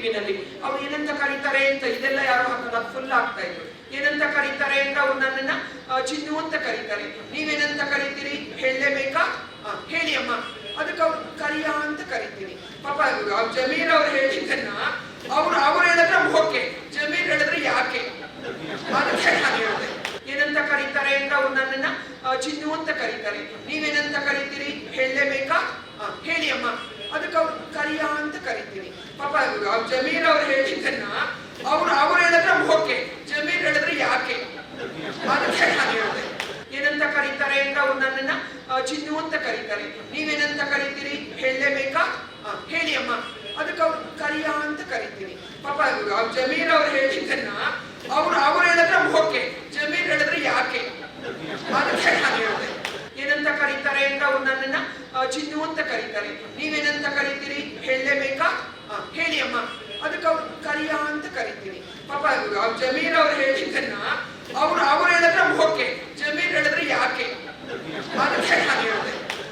ಟಿವಿನಲ್ಲಿ. ಅವ್ರು ಏನಂತ ಕರೀತಾರೆ ಅಂತ ಇದೆಲ್ಲ ಯಾರು ಹಾಕಲ್ಲ, ಫುಲ್ ಆಗ್ತಾ ಇದ್ರು. ಏನಂತ ಕರೀತಾರೆ ಅಂತ ಅವ್ರು ನನ್ನನ್ನ ಚಿನ್ನು ಅಂತ ಕರೀತಾರೆ. ನೀವೇನಂತ ಕರಿತೀರಿ ಹೇಳಲೇಬೇಕಾ? ಹೇಳಿ ಅಮ್ಮ. ಅದಕ್ಕೆ ಅವ್ರು ಕರಿಯಾ ಅಂತ ಕರಿತೀನಿ. ಪಾಪ ಜಮೀರ್ ಅವ್ರು ಹೇಳಿದ್ದನ್ನ ಅವ್ರು ಹೇಳಿದ್ರೆ ಓಕೆ, ಜಮೀರ್ ಹೇಳಿದ್ರೆ ಯಾಕೆ, ಅದಕ್ಕೆ ನಾನು ಹೇಳಿದೆ. ಏನಂತ ಕರೀತಾರೆ ಅಂತ ಅವ್ರು ನನ್ನನ್ನ ಚಿನ್ನು ಅಂತ ಕರೀತಾರೆ. ನೀವೇನಂತ ಕರಿತೀರಿ ಹೇಳಲೇಬೇಕಾ? ಹೇಳಿ ಅಮ್ಮ. ಅದಕ್ಕೆ ಅವ್ರು ಕರಿಯಾ ಅಂತ ಕರಿತೀನಿ. ಪಾಪ ಜಮೀರ್ ಅವ್ರು ಹೇಳಿದ್ದನ್ನ ಅವ್ರು ಹೇಳಿದ್ರೆ ಓಕೆ, ಜಮೀರ್ ಹೇಳಿದ್ರೆ ಯಾಕೆ, ಅದಕ್ಕೆ ನಾನು ಹೇಳಿದೆ. ಏನಂತ ಕರೀತಾರೆ ಅಂತ ಅವ್ರು ನನ್ನನ್ನ ಚಿನ್ನು ಅಂತ ಕರೀತಾರೆ. ನೀವೇನಂತ ಕರಿತೀರಿ ಹೇಳಲೇಬೇಕಾ? ಹೇಳಿ ಅಮ್ಮ. ಅದಕ್ಕೆ ಅವ್ರು ಕರಿಯಾ ಅಂತ ಕರಿತೀನಿ. ಪಾಪ ಜಮೀರ್ ಅವ್ರು ಹೇಳಿದ್ದನ್ನ ಅವ್ರು ಹೇಳಿದ್ರೆ ಓಕೆ, ಜಮೀರ್ ಹೇಳಿದ್ರೆ ಯಾಕೆ, ಅದಕ್ಕೆ ನಾನು ಹೇಳಿದೆ. ಏನಂತ ಕರೀತಾರೆ ಅಂತ ಅವ್ರು ನನ್ನನ್ನ ಚಿನ್ನು ಅಂತ ಕರೀತಾರೆ. ನೀವೇನಂತ ಕರಿತೀರಿ ಹೇಳಲೇಬೇಕಾ? ಹೇಳಿ ಅಮ್ಮ. ಅದಕ್ಕೆ ಅವ್ರು ಕರಿಯಾ ಅಂತ ಕರಿತೀನಿ. ಪಾಪ ಜಮೀರ್ ಅವ್ರು ಹೇಳಿದ್ದನ್ನ ಅವ್ರು ಹೇಳಿದ್ರೆ ಓಕೆ,